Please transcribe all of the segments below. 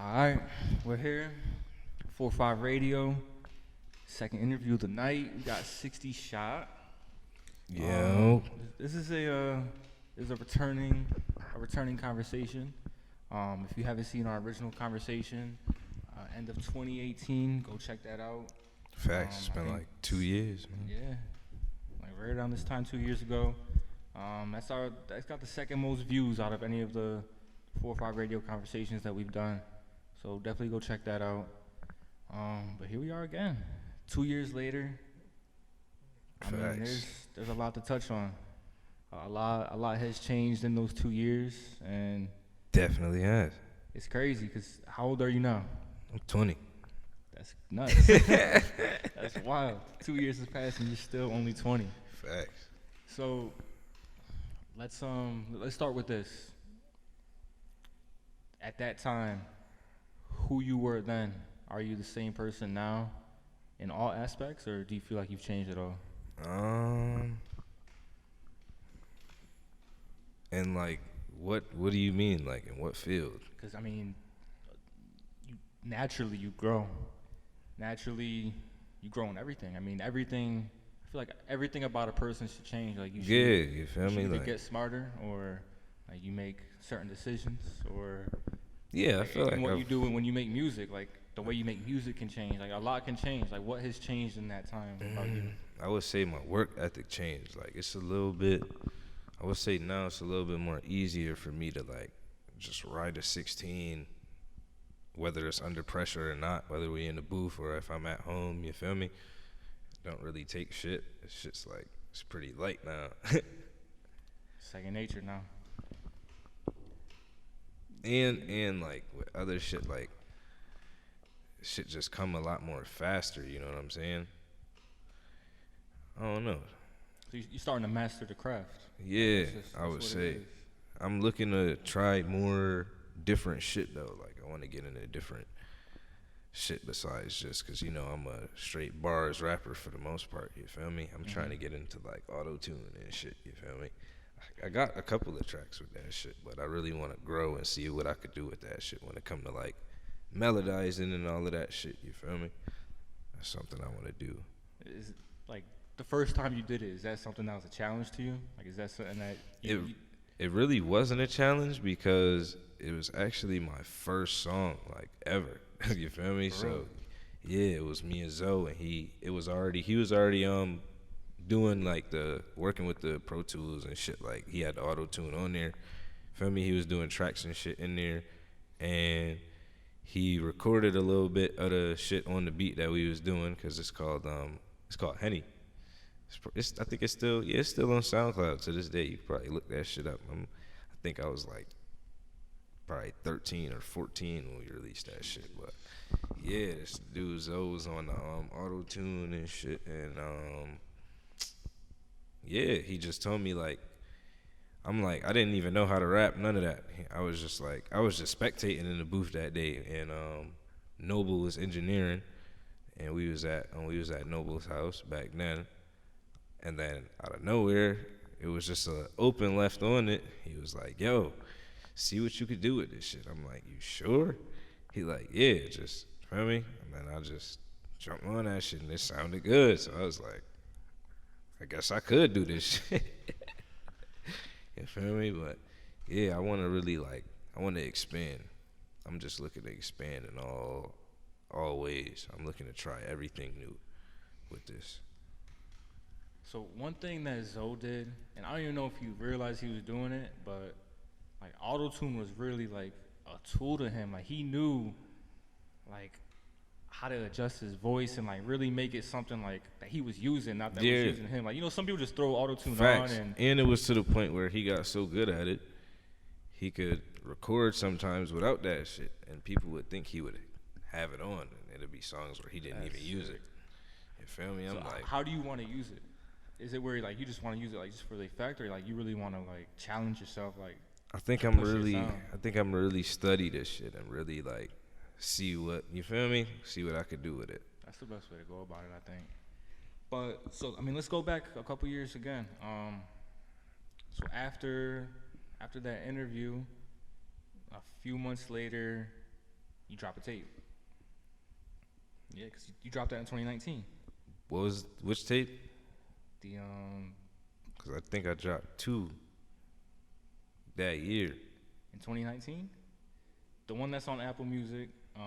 Alright, we're here. 4-5 Radio. Second interview of the night. We got 60 Shot. Yo. This is a returning conversation. If you haven't seen our original conversation, end of 2018, go check that out. Facts. It's been like 2 years, man. Yeah, like right around this time 2 years ago. That's got the second most views out of any of the 4-5 Radio conversations that we've done. So definitely go check that out. But here we are again, 2 years later. I mean, there's a lot to touch on. A lot has changed in those 2 years, and Definitely has. it's crazy. Cause how old are you now? I'm 20. That's nuts. That's wild. 2 years has passed, and you're still only 20. Facts. So let's start with this. At that time, who you were then, are you the same person now in all aspects, or do you feel like you've changed at all? And like, what do you mean? Like, in what field? Because I mean, naturally you grow. Naturally, you grow in everything. I mean, everything. I feel like everything about a person should change. Like you should. Yeah, you feel You should me? either Like, get smarter, or like you make certain decisions, or yeah, I feel like what you do when you make music. Like the way you make music can change. Like a lot can change. Like what has changed in that time about you? I would say my work ethic changed. Like, it's a little bit. I would say now it's a little bit more easier for me to like just ride a 16, whether it's under pressure or not, whether we in the booth or if I'm at home. You feel me? Don't really take shit. It's just like, it's pretty light now. Second nature now. and like with other shit, like shit just come a lot more faster. You know what I'm saying? I don't know. So you're starting to master the craft. Yeah, That's I would what it say. is. I'm looking to try more different shit though. Like, I want to get into different shit besides just because, you know, I'm a straight bars rapper for the most part. You feel me? I'm trying to get into like auto tune and shit. You feel me? I got a couple of tracks with that shit, but I really want to grow and see what I could do with that shit when it come to like melodizing and all of that shit. You feel me? That's something I want to do. Is it, like the first time you did it, is that something that was a challenge to you? Like, is that something that It really wasn't a challenge because it was actually my first song like ever. You feel me? So yeah, it was me and Zoe, and he was already doing like the working with the Pro Tools and shit. Like, he had the auto tune on there. Feel me? He was doing tracks and shit in there, and he recorded a little bit of the shit on the beat that we was doing because it's called Henny. I think it's still on SoundCloud to this day. You can probably look that shit up. I think I was like probably 13 or 14 when we released that shit. But yeah, this dude Zoe was on the auto tune and shit, and yeah, he just told me like, I'm like, I didn't even know how to rap, none of that. I was just spectating in the booth that day, and Noble was engineering, and we was at Noble's house back then. And then out of nowhere, it was just an open left on it. He was like, yo, see what you could do with this shit. I'm like, you sure? He like, yeah, just, feel me? And then I just jumped on that shit, and it sounded good. So I was like, I guess I could do this shit. You feel me? But yeah, I want to expand. I'm just looking to expand in all ways. I'm looking to try everything new with this. So one thing that Zoe did, and I don't even know if he realized he was doing it, but like auto-tune was really like a tool to him. Like he knew like how to adjust his voice and like really make it something like that he was using, not that was using him. Like, you know, some people just throw auto-tune Facts. on and it was to the point where he got so good at it, he could record sometimes without that shit, and people would think he would have it on, and it'd be songs where he didn't even use it. You feel me? I'm So like, how do you want to use it? Is it where like you just want to use it like just for the effect, or like you really want to like challenge yourself? Like, I think I'm really study this shit and really like see what, you feel me? See what I could do with it. that's the best way to go about it, I think. But so I mean, let's go back a couple years again. So after that interview, a few months later, you drop a tape. Yeah, because you dropped that in 2019. Which tape? The Because I think I dropped 2 that year. in 2019, the one that's on Apple Music. You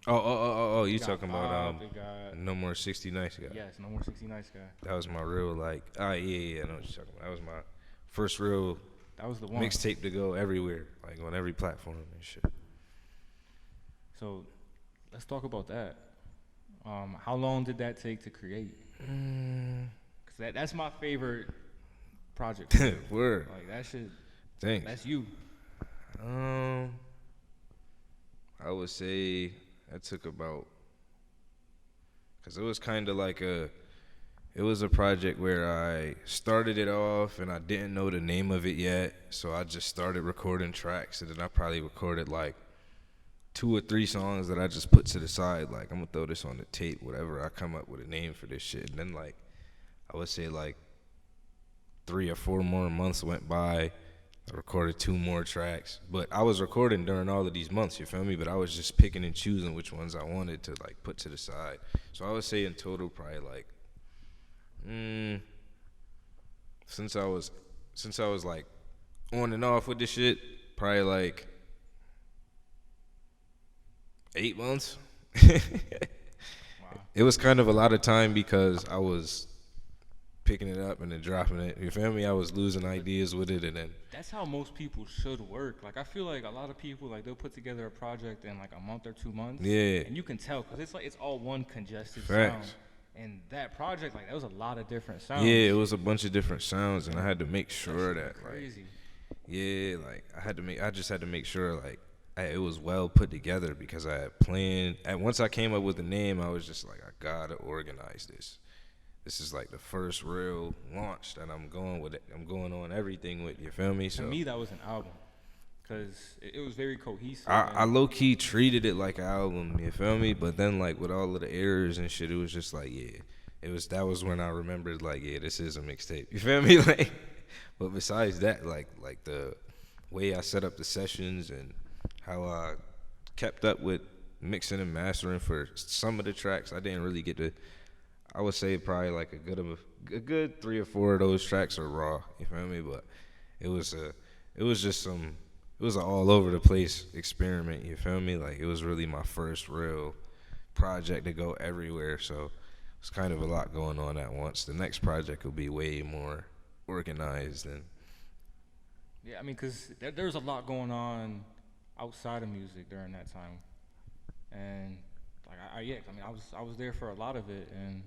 It got talking about Bob, it got No More 60 Nice Guy. yes, No More 60 Nice Guy. That was my real like. Yeah, I know what you're talking about. That was my first real That was the one. mixtape to go everywhere, like on every platform and shit. So let's talk about that. How long did that take to create? Cause that's my favorite project. Word. Like that shit. Thanks. That's you. I would say that took about, cause it was kind of like it was a project where I started it off and I didn't know the name of it yet, so I just started recording tracks, and then I probably recorded like 2 or 3 songs that I just put to the side, like I'm gonna throw this on the tape, whatever. I come up with a name for this shit, and then like I would say like 3 or 4 more months went by. I recorded 2 more tracks, but I was recording during all of these months, you feel me? But I was just picking and choosing which ones I wanted to like put to the side. So I would say in total probably like, since I was like on and off with this shit, probably like 8 months. Wow. It was kind of a lot of time because I was picking it up and then dropping it. You feel me? I was losing ideas with it, and then That's how most people should work. Like I feel like a lot of people like they'll put together a project in like a month or 2 months. Yeah. And you can tell because it's like it's all one congested Facts. sound. And that project, like there was a lot of different sounds. yeah, it was a bunch of different sounds, and I had to make That sure shit that like, crazy. yeah, like I just had to make sure like it was well put together, because I had planned. And once I came up with the name, I was just like, I gotta organize this. This is like the first real launch that I'm going with it. I'm going on everything with, you feel me? To So me, that was an album because it was very cohesive. I low key treated it like an album, you feel me? But then like with all of the errors and shit, it was just like, yeah, that was when I remembered like, yeah, this is a mixtape. You feel me? Like, but besides that, like the way I set up the sessions and how I kept up with mixing and mastering for some of the tracks, I didn't really get to. I would say probably like a good 3 or 4 of those tracks are raw. You feel me? But it was an all over the place experiment. You feel me? Like it was really my first real project to go everywhere. So it's kind of a lot going on at once. The next project will be way more organized and. Yeah, I mean, because there was a lot going on outside of music during that time, and like I mean, I was there for a lot of it, and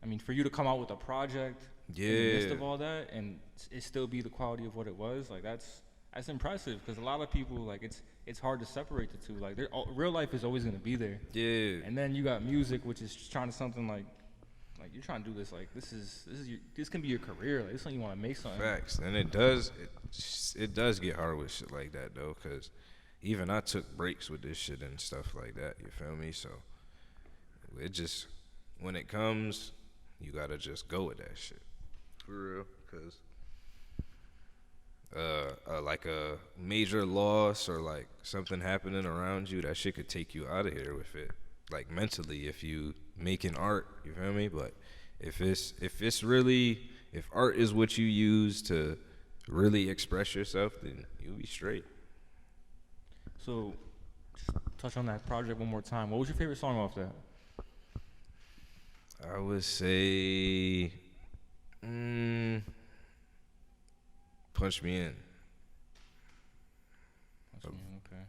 I mean, for you to come out with a project in the midst of all that, and it still be the quality of what it was, like that's impressive. Because a lot of people like it's hard to separate the two. Like real life is always gonna be there, Yeah. and then you got music, which is trying to something like you're trying to do this. Like this can be your career. Like this is something you want to make something. Facts, and it does get hard with shit like that though, because even I took breaks with this shit and stuff like that. You feel me? So it just, when it comes, you gotta just go with that shit for real, because like a major loss or like something happening around you, that shit could take you out of here with it, like mentally, if you making art. You feel me? But if art is what you use to really express yourself, then you'll be straight. So, just touch on that project one more time. What was your favorite song off that? I would say, Punch Me In. Okay.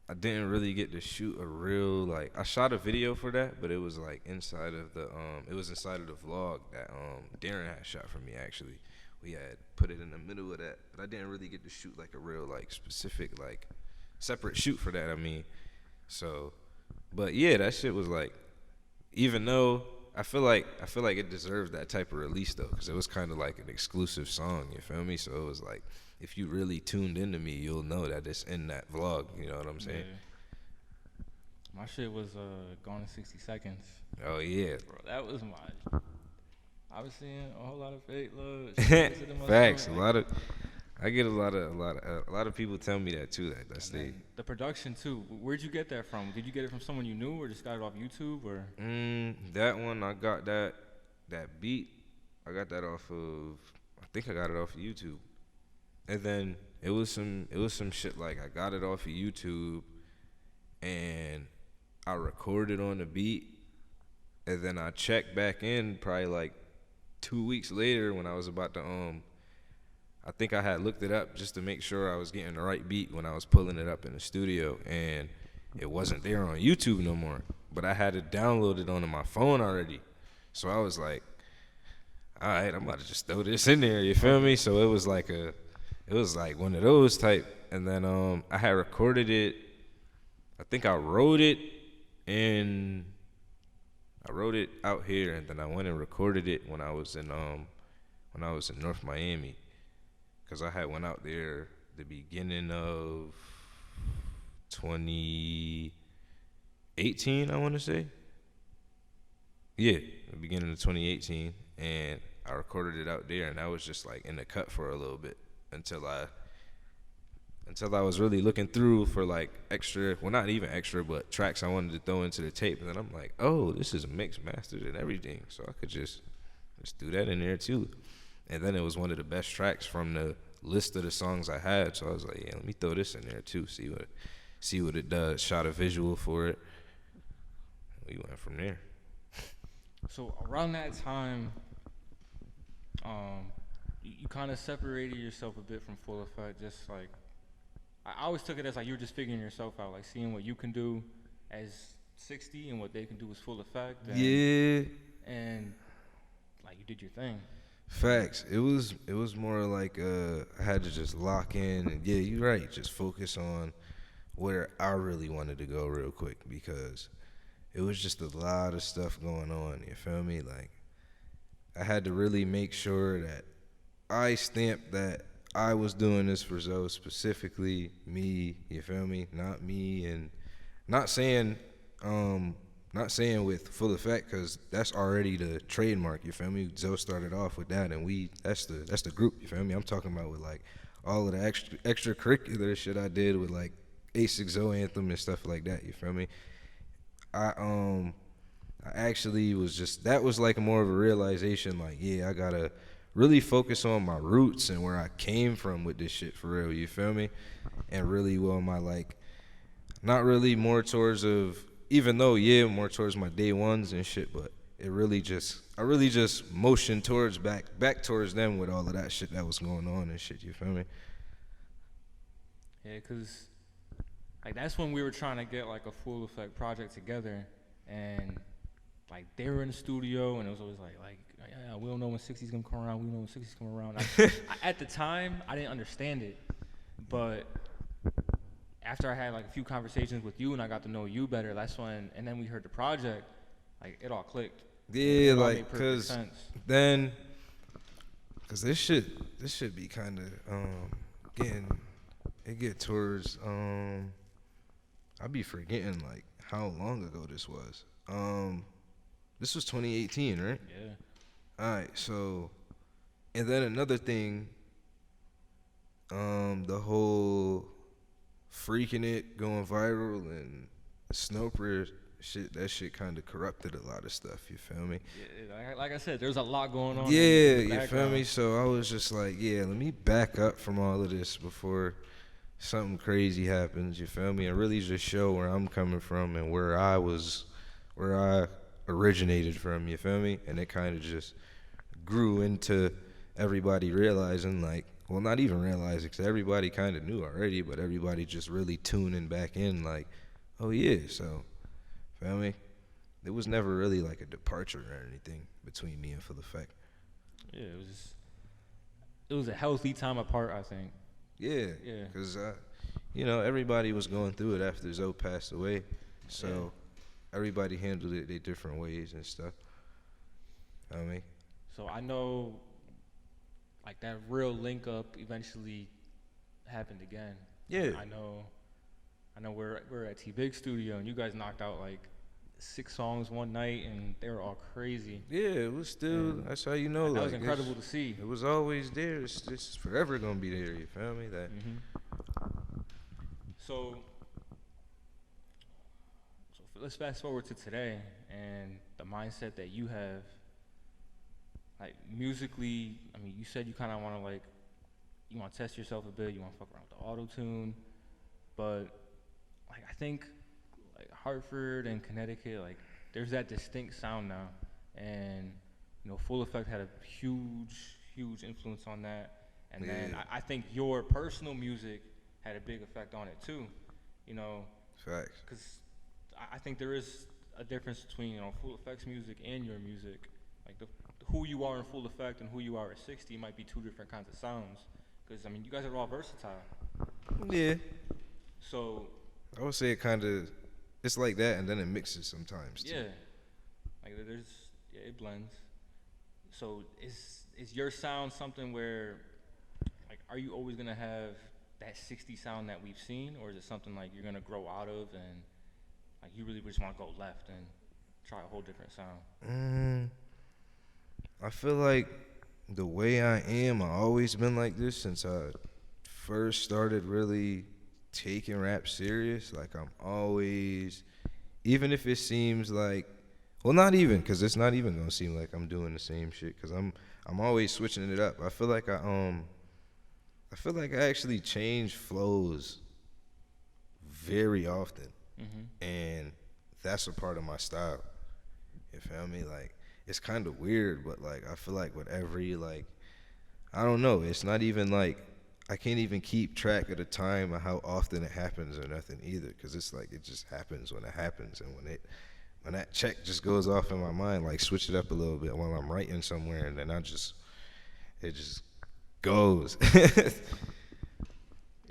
I didn't really get to shoot a real, like, I shot a video for that, but it was like inside of the vlog that Darren had shot for me. Actually, we had put it in the middle of that, but I didn't really get to shoot like a real, like, specific, like, separate shoot for that. I mean, so, but yeah, that shit was like, even though I feel like it deserved that type of release though, because it was kind of like an exclusive song. You feel me? So it was like, if you really tuned into me, you'll know that it's in that vlog. You know what I'm saying? Yeah. My shit was Gone in 60 Seconds. Oh yeah, Bro, that was my. I was seeing a whole lot of fake love. facts. A lot of I get a lot of people tell me that too. That's And then the production too. Where'd you get that from? Did you get it from someone you knew, or just got it off YouTube, or? that one I got that beat. I got that off of. I think I got it off of YouTube. And then it was some shit like I got it off of YouTube and I recorded on the beat and then I checked back in probably like 2 weeks later when I was about to I think I had looked it up just to make sure I was getting the right beat when I was pulling it up in the studio, and it wasn't there on YouTube no more. But I had it downloaded onto my phone already. So I was like, all right, I'm about to just throw this in there, you feel me? So it was like one of those type. And then I had recorded it. I think I wrote it out here, and then I went and recorded it when I was in North Miami, because I had went out there the beginning of 2018, I want to say. Yeah, the beginning of 2018, and I recorded it out there, and I was just like in the cut for a little bit until I was really looking through for like extra, well not even extra, but tracks I wanted to throw into the tape, and then I'm like, oh, this is mixed, mastered, and everything, so I could just do that in there too. And then it was one of the best tracks from the list of the songs I had, so I was like, yeah, let me throw this in there too, see what it does. Shot a visual for it. We went from there. So around that time, you kind of separated yourself a bit from Full Effect. Just like I always took it as like you were just figuring yourself out, like seeing what you can do as 60 and what they can do as Full Effect. And, Yeah. And like you did your thing. Facts. It was more like I had to just lock in, and yeah, you're right. Just focus on where I really wanted to go real quick, because it was just a lot of stuff going on. You feel me? Like I had to really make sure that I stamped that I was doing this for Zoe, specifically me. You feel me? Not me, and not saying with Full Effect, because that's already the trademark. You feel me? Zoe started off with that, and that's the group. You feel me? I'm talking about with like all of the extracurricular shit I did with like ASIC Zoe Anthem and stuff like that. You feel me? I actually that was like more of a realization, like, yeah, I gotta really focus on my roots and where I came from with this shit for real, you feel me? And really, well, my like, not really more towards even though, yeah, more towards my day ones and shit, but I really just motioned towards back towards them with all of that shit that was going on and shit, you feel me? Yeah, cause like that's when we were trying to get like a Full Effect project together, and like they were in the studio, and it was always like yeah, we don't know when 60's gonna come around. We don't know when 60's come around. At the time, I didn't understand it, but after I had like a few conversations with you and I got to know you better, that's when, and then we heard the project, like it all clicked. Yeah, it all like made perfect sense. cause this should be kind of get towards I be forgetting like how long ago this was. This was 2018, right? Yeah. All right, so, and then another thing, the whole freaking it going viral and Snowper shit, that shit kind of corrupted a lot of stuff, you feel me? Yeah, like I said, there's a lot going on. Yeah, in the you feel me? So I was just like, yeah, let me back up from all of this before something crazy happens, you feel me? And really just show where I'm coming from and where I originated from, you feel me? And it kind of just grew into everybody realizing, like, well, not even realizing, because everybody kind of knew already, but everybody just really tuning back in, like, oh yeah, so, feel me? It was never really like a departure or anything between me and Full Effect. Yeah, it was a healthy time apart, I think. Yeah, because everybody was going through it after Zoe passed away, so everybody handled it their different ways and stuff. You know what I mean? So I know, like, that real link up eventually happened again. Yeah. I know we're at T Big Studio, and you guys knocked out like 6 songs one night, and they were all crazy. Yeah, it was still. And That's how you know. that Like was incredible to see. it was always there. It's forever gonna be there. You feel me? That. hmm So, let's fast forward to today and the mindset that you have. Like musically, I mean, you said you kind of want to like, you want to test yourself a bit. You want to fuck around with the auto tune, but like I think like Hartford and Connecticut, like there's that distinct sound now, and Full Effect had a huge influence on that. And then Yeah. I think your personal music had a big effect on it too, Facts. because I think there is a difference between Full Effect's music and your music. Like who you are in Full Effect and who you are at 60 might be two different kinds of sounds. Because I mean, you guys are all versatile. Yeah. So I would say it kind of. It's like that, and then it mixes sometimes. Too. yeah, like it blends. So is your sound something where, like, are you always gonna have that 60 sound that we've seen, or is it something like you're gonna grow out of and like you really just want to go left and try a whole different sound? I feel like the way I am, I always been like this since I first started really taking rap serious. Like I'm always, even if it seems like, well, not even, cause it's not even gonna seem like I'm doing the same shit. Cause I'm always switching it up. I feel like I actually change flows very often, and that's a part of my style. You feel me? Like it's kind of weird, but like I feel like with every like, I don't know. It's not even like I can't even keep track of the time of how often it happens or nothing either, because it's like it just happens when it happens, and when that check just goes off in my mind, like switch it up a little bit while I'm writing somewhere, and then it just goes.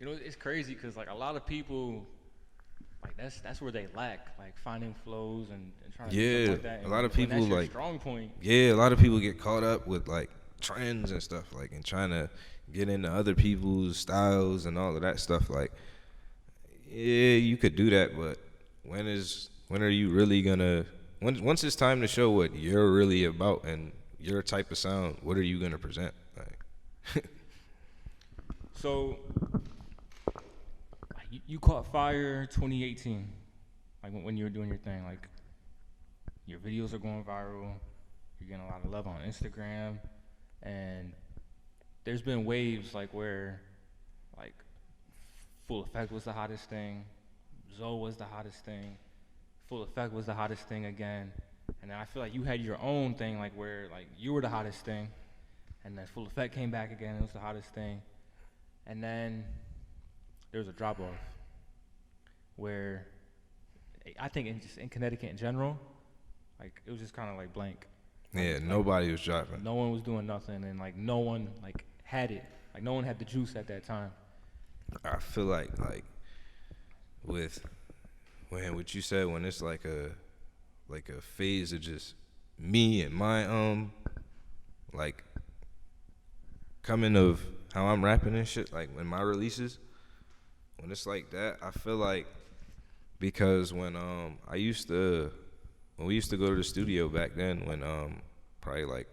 It's crazy because like a lot of people, like that's where they lack, like finding flows and trying to do Yeah, stuff like that. a lot of When people that's your like strong point. yeah, a lot of people get caught up with like trends and stuff, like and trying to get into other people's styles and all of that stuff. Like, yeah, you could do that, but when are you really gonna? Once it's time to show what you're really about and your type of sound, what are you gonna present? Like, So you caught fire 2018, like when you were doing your thing. Like your videos are going viral. You're getting a lot of love on Instagram, and there's been waves like where like Full Effect was the hottest thing, Zoe was the hottest thing, Full Effect was the hottest thing again, and then I feel like you had your own thing like where like you were the hottest thing, and then Full Effect came back again, it was the hottest thing, and then there was a drop off where I think in Connecticut in general, like it was just kind of like blank. yeah, nobody was dropping. No one was doing nothing, and like no one like had it. Like no one had the juice at that time. I feel like with when what you said, when it's like a phase of just me and my like coming of how I'm rapping and shit, like when my releases, when it's like that, I feel like because when we used to go to the studio back then, when probably like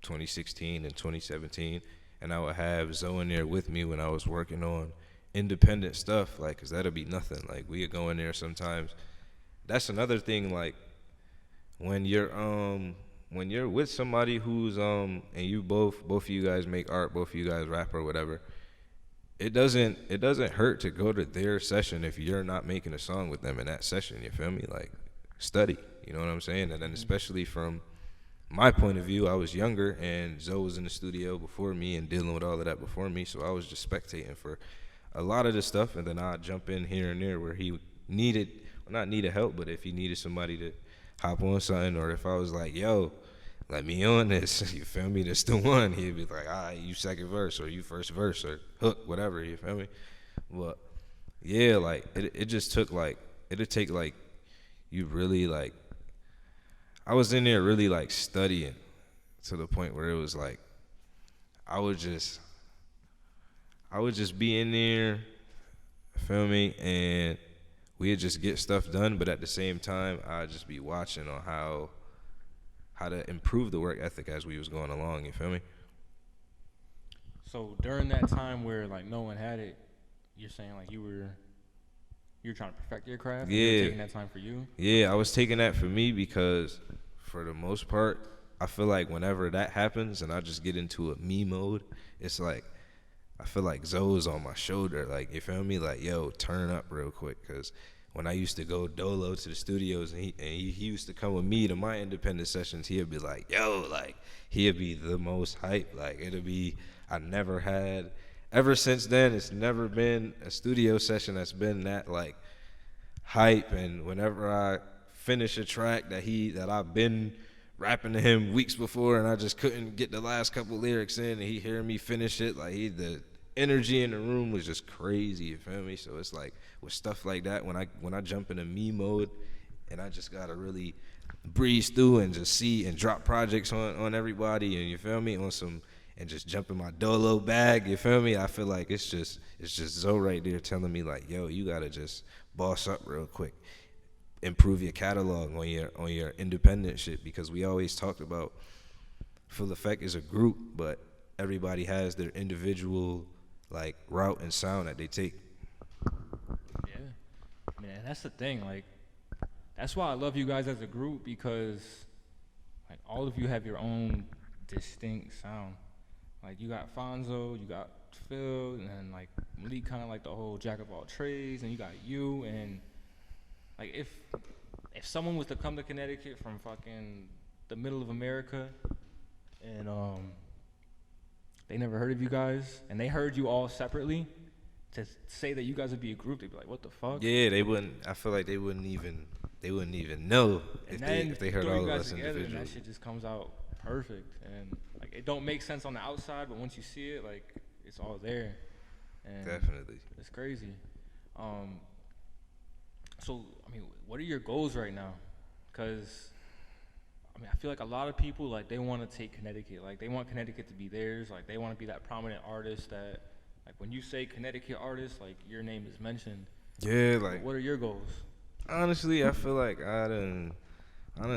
2016 and 2017, and I would have Zoe in there with me when I was working on independent stuff, like, cause that'd be nothing. Like we would go in there sometimes. That's another thing, like when you're with somebody who's and you both of you guys make art, both of you guys rap or whatever, it doesn't hurt to go to their session if you're not making a song with them in that session. You feel me? Like study, you know what I'm saying? And then especially from my point of view, I was younger and Zoe was in the studio before me and dealing with all of that before me, so I was just spectating for a lot of the stuff, and then I'd jump in here and there where he needed, well, not needed help, but if he needed somebody to hop on something, or if I was like, yo, let me on this, you feel me, this the one, he'd be like, all right, you second verse, or you first verse, or hook, whatever, you feel me? But yeah, like it just took like, it'd take like, you really like, I was in there really like studying to the point where it was like, I would just be in there, feel me, and we'd just get stuff done, but at the same time, I'd just be watching on how to improve the work ethic as we was going along. You feel me? So during that time where like no one had it, you're saying like you're trying to perfect your craft. And you're Yeah. taking that time for you. Yeah, I was taking that for me because, for the most part, I feel like whenever that happens and I just get into a me mode, it's like I feel like Zoe's on my shoulder. Like, you feel me? Like, yo, turn up real quick. Because when I used to go dolo to the studios and he used to come with me to my independent sessions, he'd be like, yo, like, he'd be the most hype. Like, it'd be, I never had, ever since then, it's never been a studio session that's been that, like, hype. And whenever I finish a track that I've been rapping to him weeks before and I just couldn't get the last couple lyrics in and he hearing me finish it, like, the energy in the room was just crazy, you feel me? So it's like with stuff like that, when I jump into me mode and I just gotta really breeze through and just see and drop projects on everybody, and you feel me, on some, and just jump in my dolo bag, you feel me? I feel like it's just Zoe right there telling me like, yo, you gotta just boss up real quick, improve your catalog on your independent shit, because we always talked about Full Effect is a group, but everybody has their individual like route and sound that they take. Yeah, man, that's the thing. Like, that's why I love you guys as a group, because like all of you have your own distinct sound. Like, you got Fonzo, you got Phil, and then like Malik, kind of like the whole jack of all trades, and you got you. And like, if someone was to come to Connecticut from fucking the middle of America, and they never heard of you guys, and they heard you all separately, to say that you guys would be a group, they'd be like, what the fuck? Yeah, they wouldn't. I feel like they wouldn't even know And if they heard throw all you of guys us together, and individually. that shit just comes out perfect. And like, it don't make sense on the outside, but once you see it, like, it's all there. And Definitely. it's crazy. So I mean, what are your goals right now? Because I mean, I feel like a lot of people, like, they want to take Connecticut. Like, they want Connecticut to be theirs. Like, they want to be that prominent artist that, like, when you say Connecticut artist, like, your name is mentioned. Yeah, like, What are your goals? honestly, I feel like I done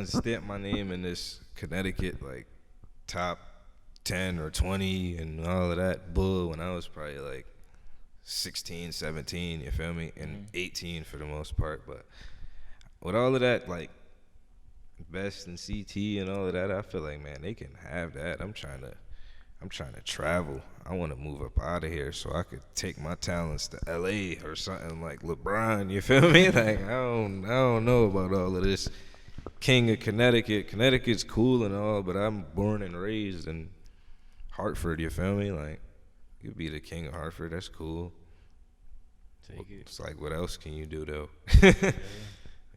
stamped my name in this Connecticut like top 10 or 20 and all of that bull when I was probably like 16, 17, you feel me? And 18 for the most part. But with all of that, like, Best and CT and all of that, I feel like, man, they can have that. I'm trying to travel. I want to move up out of here so I could take my talents to LA or something like LeBron, you feel me? Like, I don't know about all of this king of Connecticut. Connecticut's cool and all, but I'm born and raised in Hartford, you feel me? Like, you be the king of Hartford, that's cool. Take it. It's like, what else can you do though? You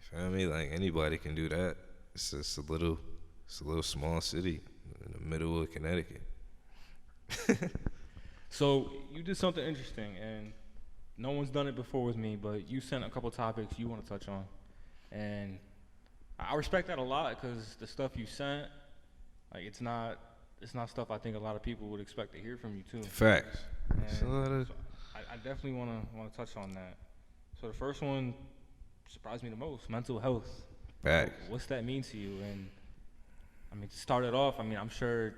feel me? Like, anybody can do that. It's just a little small city in the middle of Connecticut. So you did something interesting, and no one's done it before with me, but you sent a couple topics you want to touch on. And I respect that a lot, because the stuff you sent, like, it's not stuff I think a lot of people would expect to hear from you too. Facts. And It's a lot of- so I definitely want to touch on that. So the first one surprised me the most: mental health. Facts. What's that mean to you? And I mean, to start it off, I mean, I'm sure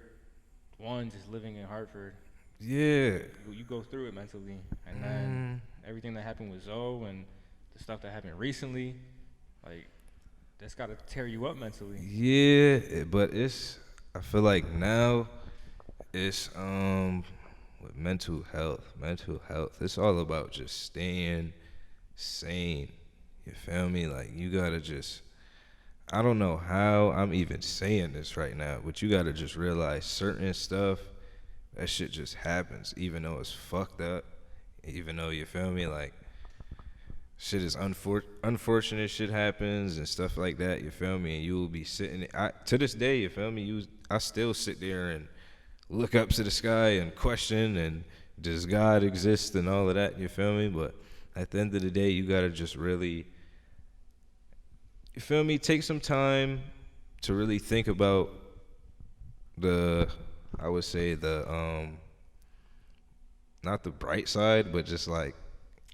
just living in Hartford, Yeah. you go through it mentally, and then everything that happened with Zoe and the stuff that happened recently, like, that's got to tear you up mentally. Yeah, but I feel like now it's with mental health, it's all about just staying sane. You feel me? Like, you gotta just, I don't know how I'm even saying this right now, but you gotta just realize certain stuff, that shit just happens, even though it's fucked up, even though, you feel me, like, shit is unfortunate shit happens and stuff like that, you feel me, and you will be sitting, to this day, you feel me, I still sit there and look up to the sky and question, and does God exist and all of that, you feel me, but at the end of the day, you gotta just really, you feel me, take some time to really think about I would say not the bright side, but just like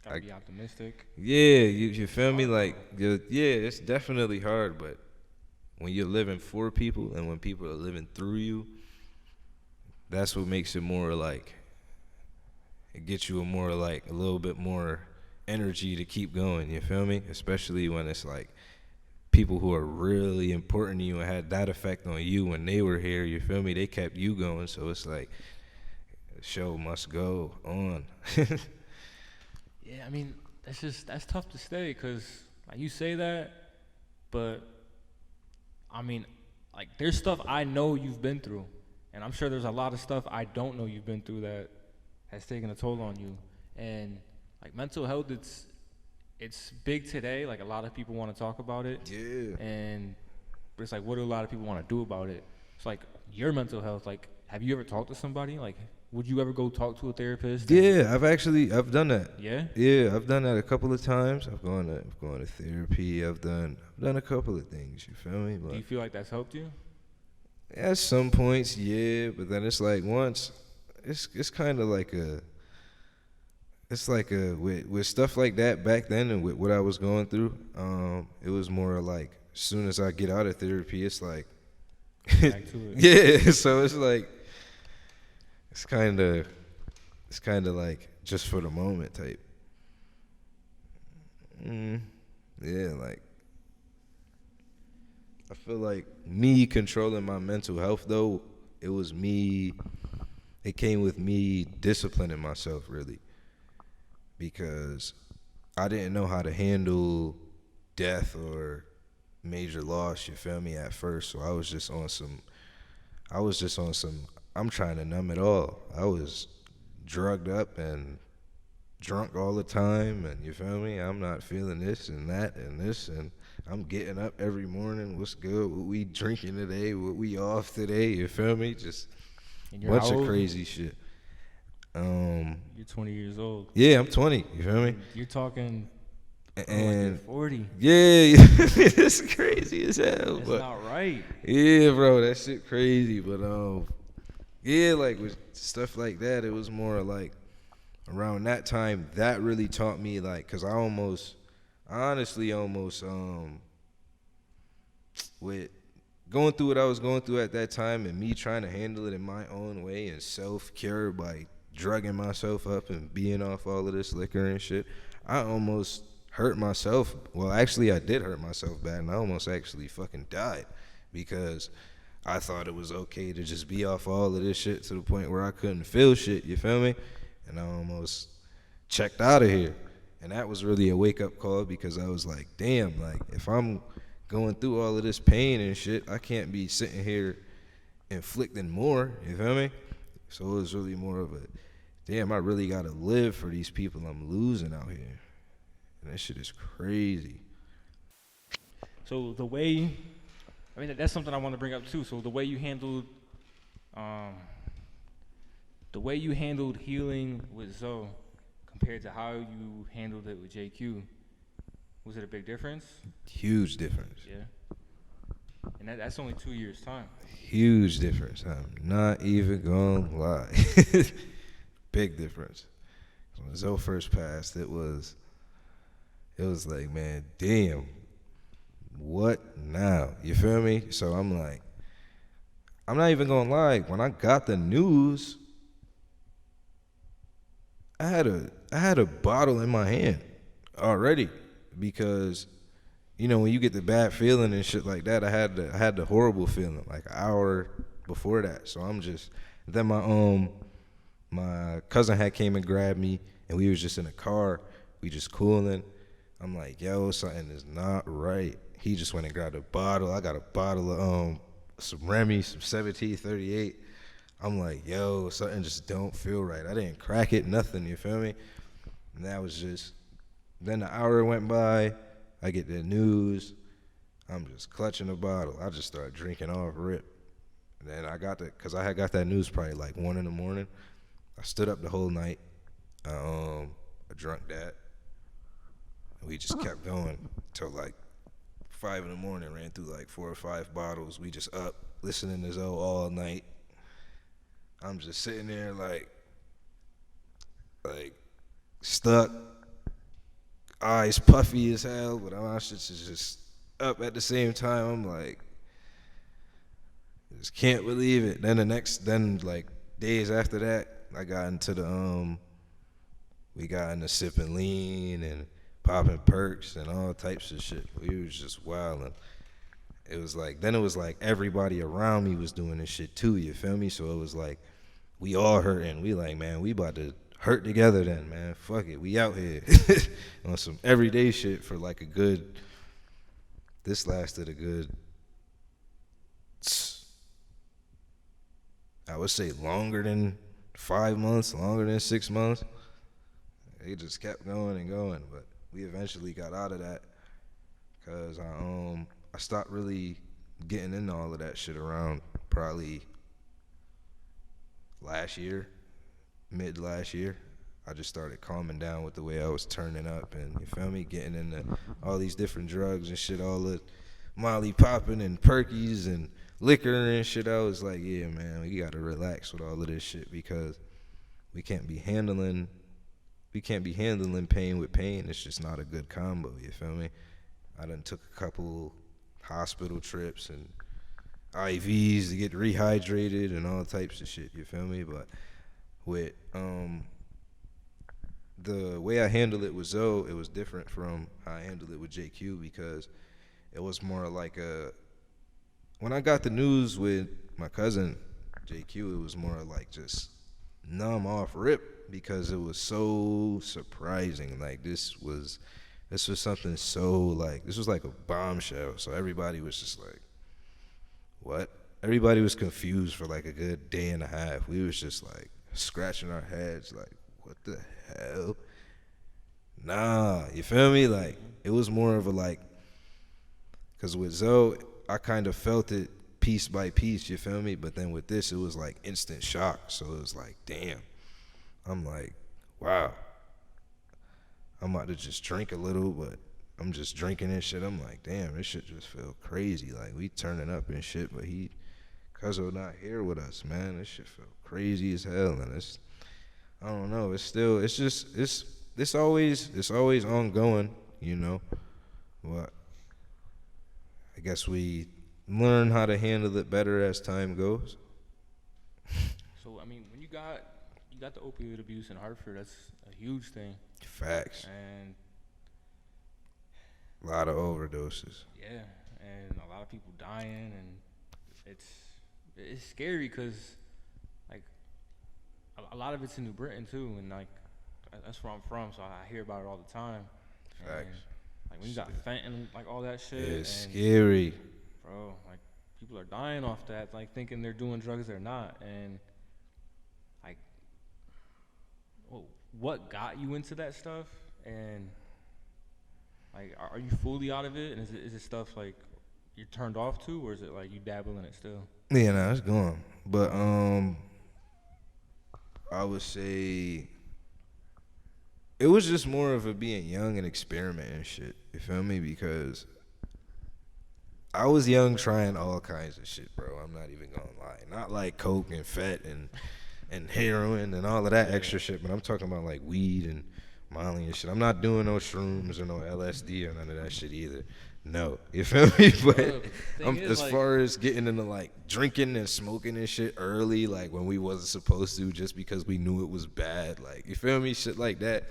Gotta be optimistic. Yeah, you feel me? Hard, Like, though. yeah, it's definitely hard, but when you're living for people and when people are living through you, that's what makes it more like, it gets you a more like a little bit more energy to keep going. You feel me? Especially when it's like people who are really important to you and had that effect on you when they were here. You feel me? They kept you going, so it's like the show must go on. Yeah, I mean, that's tough to say because like you say that, but I mean, like there's stuff I know you've been through, and I'm sure there's a lot of stuff I don't know you've been through that has taken a toll on you. And like mental health, it's big today. Like a lot of people want to talk about it, Yeah. and but it's like, what do a lot of people want to do about it? It's like your mental health. Like, have you ever talked to somebody? Like, would you ever go talk to a therapist? Yeah, I've done that. Yeah. Yeah, I've done that a couple of times. I've gone to therapy. I've done a couple of things. You feel me? But Do you feel like that's helped you? at some points, yeah. But then it's like once, it's kind of like with stuff like that back then and with what I was going through. It was more like as soon as I get out of therapy, it's like Back to it. yeah. So it's like it's kind of like just for the moment type. Yeah, like I feel like me controlling my mental health though, it came with me disciplining myself really because I didn't know how to handle death or major loss, you feel me, at first. So I was just on some I'm trying to numb it all. I was drugged up and drunk all the time, and you feel me? I'm not feeling this and that and this, and I'm getting up every morning. What's good? What we drinking today? What we off today? You feel me? Just And you're bunch how of old? crazy shit. You're 20 years old. Yeah, I'm 20. You feel me? You're talking like you're And 40. yeah, it's crazy as hell. That's But not right. yeah, bro, that shit crazy. But yeah, like with stuff like that, it was more like around that time that really taught me, like, cause I honestly almost with going through what I was going through at that time and me trying to handle it in my own way and self-cure by drugging myself up and being off all of this liquor and shit, I almost hurt myself. Well, actually, I did hurt myself bad, and I almost actually fucking died because I thought it was okay to just be off all of this shit to the point where I couldn't feel shit, you feel me? And I almost checked out of here. And that was really a wake-up call because I was like, damn, like, if I'm going through all of this pain and shit, I can't be sitting here inflicting more, you feel me? So it was really more of a, damn, I really gotta live for these people I'm losing out here. And that shit is crazy. So the way, I mean, that's something I want to bring up too. So the way you handled healing with Zoe compared to how you handled it with JQ, was it a big difference? Huge difference. Yeah. And that's only 2 years' time. Huge difference. I'm not even gonna lie. Big difference. When Zoe first passed, it was like, man, damn, what now? You feel me? So I'm like, I'm not even gonna lie. When I got the news, I had a bottle in my hand already because, you know, when you get the bad feeling and shit like that, I had the horrible feeling like an hour before that. So I'm just, then my cousin had came and grabbed me and we was just in a car, we just cooling. I'm like, yo, something is not right. He just went and grabbed a bottle. I got a bottle of some Remy, some 1738. I'm like, yo, something just don't feel right. I didn't crack it, nothing, you feel me? And that was just, then the hour went by, I get the news, I'm just clutching a bottle. I just started drinking off rip. And then I got because I had got that news probably like 1 in the morning. I stood up the whole night. I drunk that. And we just kept going till like 5 in the morning, ran through like 4 or 5 bottles. We just up, listening to Zoe all night. I'm just sitting there like stuck, eyes puffy as hell, but my shit's just up at the same time. I'm like, just can't believe it. Then like days after that, I got into we got into sipping lean and popping perks and all types of shit. We was just wilding. It was like everybody around me was doing this shit too. You feel me? So it was like we all hurting. We like, man, we about to hurt together then, man. Fuck it, we out here on some everyday shit for like a good. This lasted a good, I would say, longer than 5 months, longer than 6 months. It just kept going and going, but we eventually got out of that because I stopped really getting into all of that shit around probably mid last year. I just started calming down with the way I was turning up and, you feel me, getting into all these different drugs and shit, all the Molly popping and perkies and liquor and shit. I was like, yeah, man, we gotta relax with all of this shit because we can't be handling pain with pain. It's just not a good combo, you feel me? I done took a couple hospital trips and IVs to get rehydrated and all types of shit, you feel me? But with the way I handled it with Zoe, it was different from how I handled it with JQ because it was more like when I got the news with my cousin JQ, it was more like just numb off rip because it was so surprising. Like this was something so like, this was like a bombshell. So everybody was just like, what? Everybody was confused for like a good day and a half. We was just like scratching our heads like, what the hell? Nah, you feel me? Like, it was more of a like, because with Zoe, I kind of felt it piece by piece, you feel me? But then with this, it was like instant shock. So it was like, damn. I'm like, wow. I'm about to just drink a little, but I'm just drinking and shit. I'm like, damn, this shit just feel crazy. Like, we turning up and shit, but Cuzzo not here with us, man. This shit feel crazy as hell. And it's, I don't know, it's always ongoing, you know. But I guess we learn how to handle it better as time goes. So, I mean, when you got the opioid abuse in Hartford, that's a huge thing. Facts. And a lot of overdoses. Yeah, and a lot of people dying, and it's scary because like a lot of it's in New Britain too, and like that's where I'm from, so I hear about it all the time. Facts. And, like when you got fentanyl, like all that shit. It's and, scary, bro. Like people are dying off that, like thinking they're doing drugs, they're not, and like, what got you into that stuff, and like, are you fully out of it, and is it stuff like you're turned off to, or is it like you dabble in it still? Yeah, nah, it's gone. But I would say it was just more of a being young and experimenting shit. You feel me? Because I was young trying all kinds of shit, bro. I'm not even gonna lie. Not like coke and fat and heroin and all of that extra shit, but I'm talking about like weed and Molly and shit. I'm not doing no shrooms or no LSD or none of that shit either. No, you feel me? But as far as getting into like drinking and smoking and shit early, like when we wasn't supposed to, just because we knew it was bad, like, you feel me? Shit like that.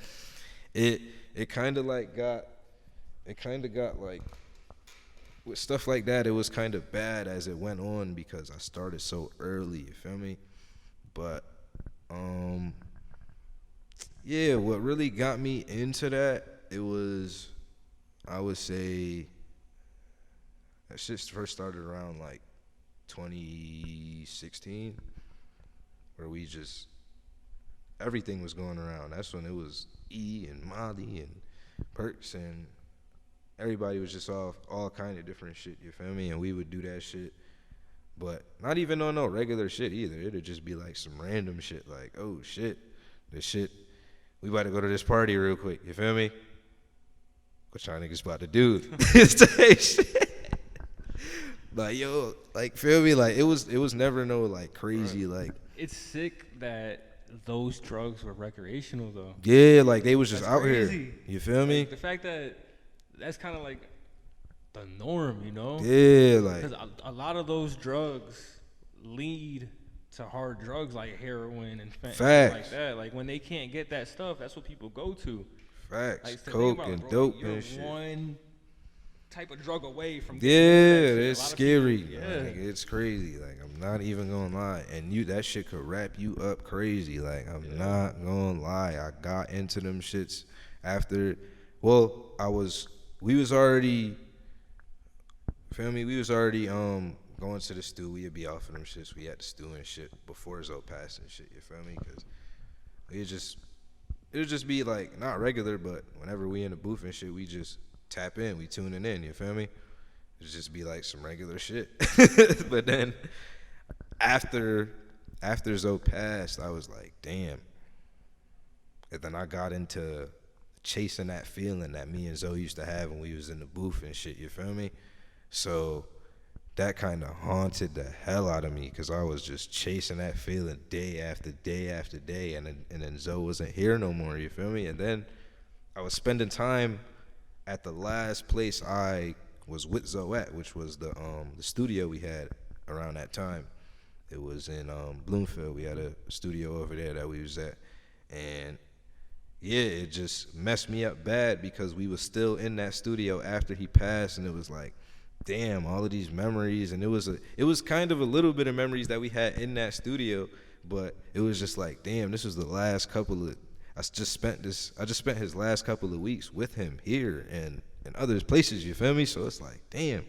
It kind of got like, with stuff like that, it was kind of bad as it went on because I started so early. You feel me? But yeah, what really got me into that, it was, I would say, that shit first started around like 2016, where we just, everything was going around. That's when it was E and Molly and perks, and everybody was just off all kind of different shit, you feel me? And we would do that shit, but not even on no regular shit either. It'd just be like some random shit, like, oh shit, this shit, we about to go to this party real quick, you feel me? What y'all niggas about to do? Like, yo, like, feel me? Like, it was never no like crazy, like. It's sick that those drugs were recreational though. Yeah, like they was just That's out crazy. here. You feel me? Like, the fact that that's kind of like the norm, you know? Yeah, like Because a lot of those drugs lead to hard drugs like heroin and stuff like facts, that. Like when they can't get that stuff, that's what people go to. facts, Like to think coke about, and bro, dope you're and shit. one type of drug away from Yeah, getting that shit. A it's lot of scary. people, yeah. Like, it's crazy. Like I'm not even gonna lie, and that shit could wrap you up crazy. Like I'm not gonna lie. I got into them shits after. Well, we was already. Feel me? We was already going to the stew. We'd be off of them shits. We had the stew and shit before Zoe passed and shit. You feel me? Because it would just be like not regular, but whenever we in the booth and shit, we just tap in, we tuning in. You feel me? It'd just be like some regular shit. But then after Zoe passed, I was like, damn. And then I got into chasing that feeling that me and Zoe used to have when we was in the booth and shit. You feel me? So that kind of haunted the hell out of me because I was just chasing that feeling day after day after day, and then Zoe wasn't here no more. You feel me? And then I was spending time at the last place I was with Zoe at, which was the studio we had around that time. It was in Bloomfield. We had a studio over there that we was at, and yeah, it just messed me up bad because we was still in that studio after he passed, and it was like, damn, all of these memories. And it was kind of a little bit of memories that we had in that studio, but it was just like, damn, this was the last couple of I just spent his last couple of weeks with him here and other places, you feel me? So it's like, damn.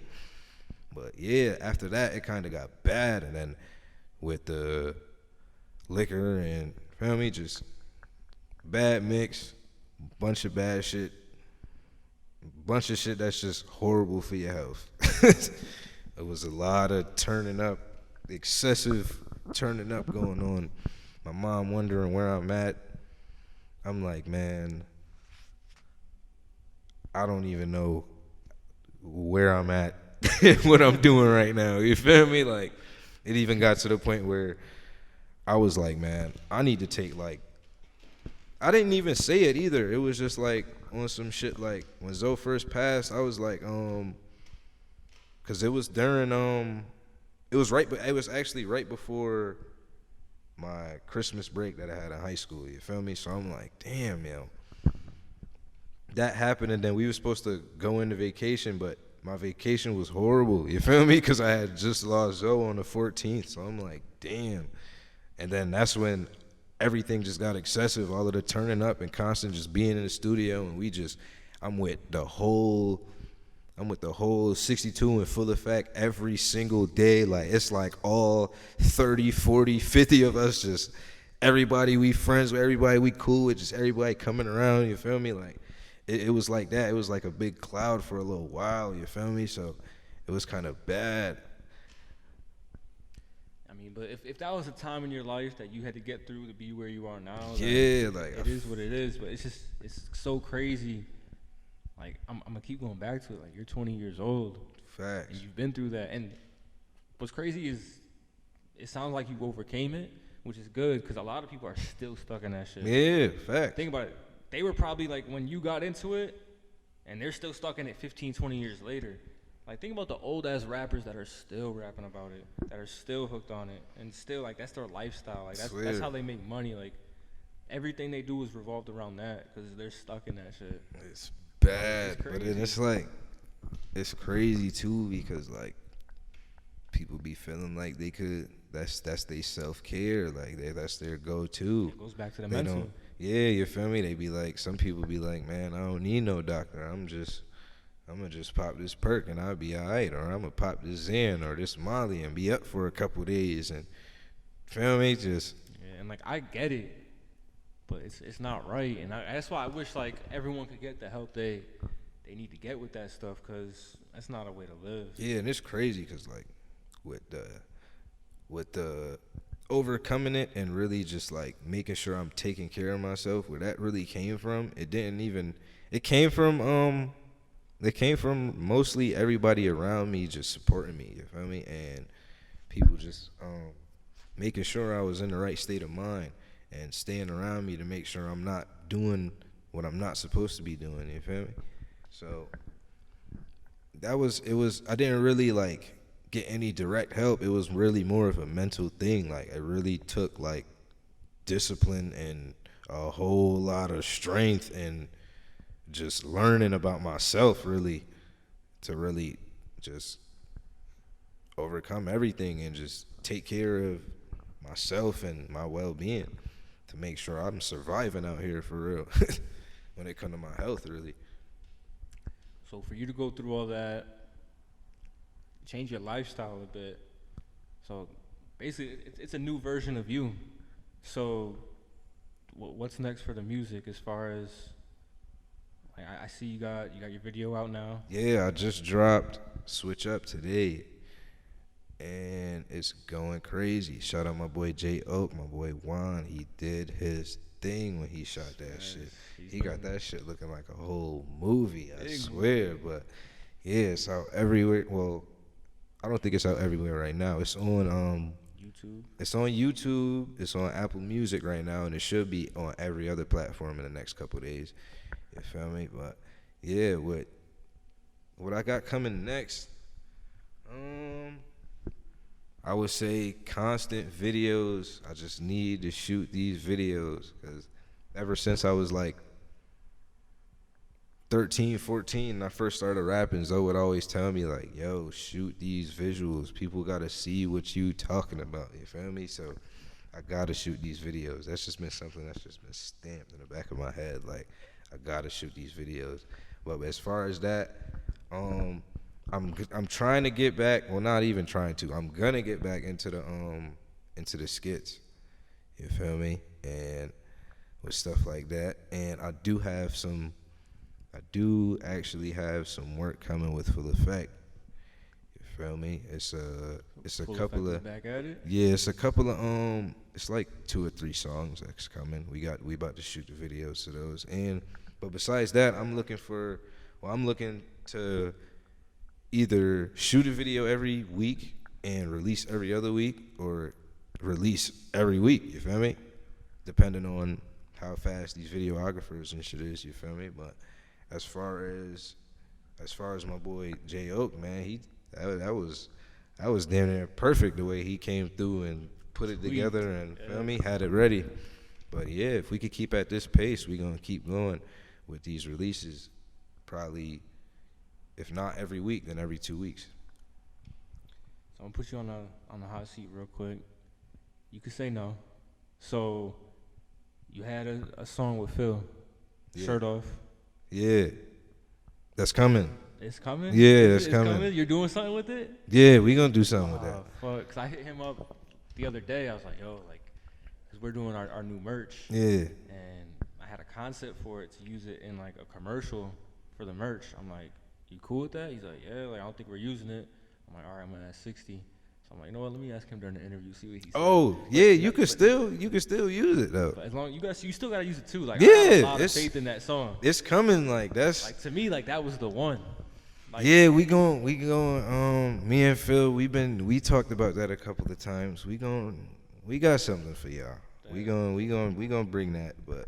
But yeah, after that it kind of got bad, and then with the liquor and, feel me, just bad mix, bunch of bad shit, bunch of shit that's just horrible for your health. It was a lot of turning up, excessive turning up going on. My mom wondering where I'm at. I'm like, man, I don't even know where I'm at, what I'm doing right now. You feel me? Like, it even got to the point where I was like, man, I need to take, like, I didn't even say it either. It was just like on some shit like when Zoe first passed, I was like, cause it was during it was actually right before my Christmas break that I had in high school. You feel me? So I'm like, damn, yo, that happened, and then we were supposed to go into vacation, but my vacation was horrible. You feel me? Cause I had just lost Zoe on the 14th. So I'm like, damn. And then that's when everything just got excessive, all of the turning up and constant just being in the studio, and I'm with the whole 62 in full effect every single day. Like, it's like all 30, 40, 50 of us, just everybody we friends with, everybody we cool with, just everybody coming around, you feel me? Like, it was like that. It was like a big cloud for a little while, you feel me? So it was kind of bad. I mean, but if that was a time in your life that you had to get through to be where you are now, Yeah, it is what it is. But it's so crazy. Like, I'm gonna keep going back to it. Like, you're 20 years old, Facts. and you've been through that. And what's crazy is it sounds like you overcame it, which is good because a lot of people are still stuck in that shit. Yeah, facts. Think about it. They were probably like when you got into it, and they're still stuck in it 15, 20 years later. Like, think about the old-ass rappers that are still rapping about it, that are still hooked on it, and still, like, that's their lifestyle. Like, that's how they make money. Like, everything they do is revolved around that because they're stuck in that shit. It's bad, It's but crazy. then it's like, it's crazy, too, because, like, people be feeling like they could, that's their self-care. Like, that's their go-to. It goes back to the They mental. don't, yeah, you feel me? They be like, some people be like, man, I don't need no doctor. I'm gonna just pop this perk and I'll be all right, or I'm gonna pop this Zen or this Molly and be up for a couple days, and feel me? Just Yeah, and like, I get it, but it's not right, and that's why I wish like everyone could get the help they need to get with that stuff, because that's not a way to live. yeah, and it's crazy because like with the overcoming it and really just like making sure I'm taking care of myself, where that really came from, it came from mostly everybody around me just supporting me, you feel me? And people just making sure I was in the right state of mind. and staying around me to make sure I'm not doing what I'm not supposed to be doing. You feel me? So I didn't really like get any direct help. It was really more of a mental thing. Like it really took like discipline and a whole lot of strength and just learning about myself really to really just overcome everything and just take care of myself and my well-being to make sure I'm surviving out here for real when it comes to my health really. So for you to go through all that, change your lifestyle a bit. So basically, it's a new version of you. So what's next for the music as far as like I see you got your video out now. Yeah, I just dropped Switch Up today, and it's going crazy. Shout out my boy J Oak, my boy Juan. He did his thing when he shot that shit. He got that shit looking like a whole movie, I swear. But yeah, it's out everywhere. Well, I don't think it's out everywhere right now. It's on YouTube. It's on YouTube. It's on Apple Music right now, and it should be on every other platform in the next couple of days. You feel me? But yeah, what I got coming next, I would say constant videos. I just need to shoot these videos because ever since I was like 13, 14, and I first started rapping, Zoe would always tell me like, yo, shoot these visuals. People got to see what you talking about. You feel me? So I got to shoot these videos. That's just been something that's just been stamped in the back of my head. Like, I got to shoot these videos. But as far as that, I'm trying to get back. Well, not even trying to. I'm gonna get back into the skits. You feel me? And with stuff like that. And I do actually have some work coming with Full Effect. You feel me? It's a couple of back at it? Yeah, it's a couple of it's like 2 or 3 songs that's coming. We about to shoot the videos to those. But besides that, I'm looking to either shoot a video every week and release every other week, or release every week, you feel me? Depending on how fast these videographers and shit is, you feel me? But as far as my boy J Oak, man, that was damn near perfect the way he came through and put it together and feel me, had it ready. But yeah, if we could keep at this pace, we're gonna keep going with these releases, probably if not every week, then every 2 weeks. So I'm gonna put you on the hot seat real quick. You could say no. So you had a song with Phil, Shirt Off. Yeah, that's coming. It's coming? Yeah, it's coming. You're doing something with it? Yeah, we gonna do something with that. Fuck, cause I hit him up the other day. I was like, yo, like, cause we're doing our new merch. Yeah. And I had a concept for it to use it in like a commercial for the merch. I'm like, you cool with that? He's like, yeah, like I don't think we're using it. I'm like, all right, I'm gonna ask 60. So I'm like, you know what? Let me ask him during the interview, see what he says. Oh, yeah, you can still use it though. But as long you still gotta use it too. Like, yeah, I have a lot of faith in that song. It's coming. Like that's like to me, like that was the one. Like, yeah, we going. Me and Phil, we talked about that a couple of times. We got something for y'all. We gonna bring that, but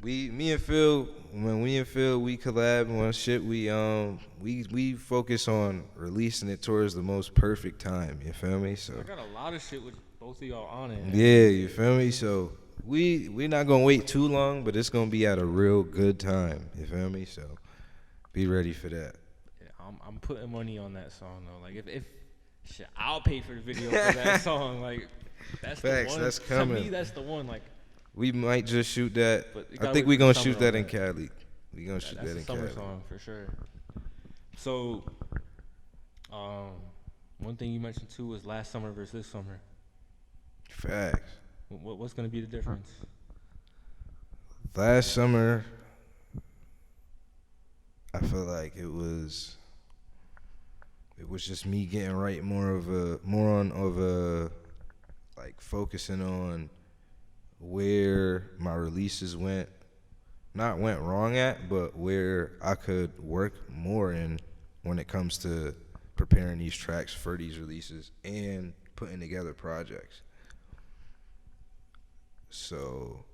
me and Phil, when we collab and one shit, we focus on releasing it towards the most perfect time. You feel me? So I got a lot of shit with both of y'all on it. Yeah, you feel me? So we not gonna wait too long, but it's gonna be at a real good time. You feel me? So be ready for that. Yeah, I'm putting money on that song though. Like if shit, I'll pay for the video for that song. Like that's Facts, the one. that's coming. To me, that's the one. Like. We might just shoot that. I think we're going to shoot that in Cali. We're going to shoot that in Cali. That's a summer song for sure. So, one thing you mentioned too was last summer versus this summer. Facts. What's going to be the difference? Last summer, I feel like it was just me getting right more on like focusing on where my releases went wrong at, but where I could work more in when it comes to preparing these tracks for these releases and putting together projects. So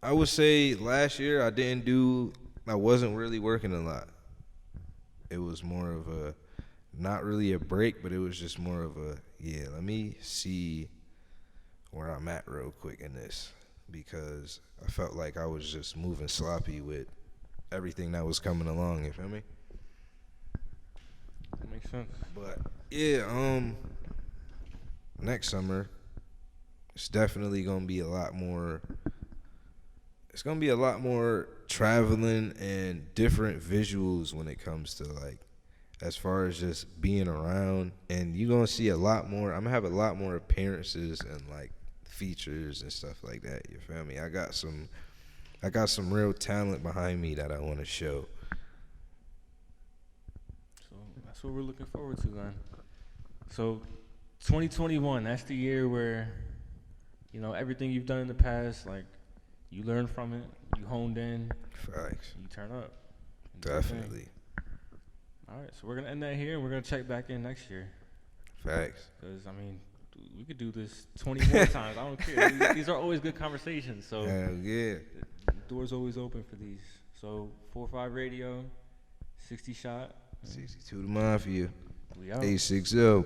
I would say last year I wasn't really working a lot. It was more of a, not really a break, but it was just more of a, yeah, let me see where I'm at real quick in this, because I felt like I was just moving sloppy with everything that was coming along, you feel me? That makes sense. But yeah, next summer it's definitely gonna be a lot more. It's gonna be a lot more traveling and different visuals when it comes to like, as far as just being around, and you're gonna see a lot more. I'm gonna have a lot more appearances and like features and stuff like that. You feel me? I got some real talent behind me that I want to show. So that's what we're looking forward to then. So 2021, that's the year where, everything you've done in the past, like, you learn from it, you honed in, Facts. you turn up. And do your thing. Definitely. All right, so we're going to end that here, and we're going to check back in next year. Facts. Because, we could do this 20 more times. I don't care. These are always good conversations, so Hell yeah. the door's always open for these. So 4-5 Radio, 60 Shot. 62 to Mafia. We out. 860.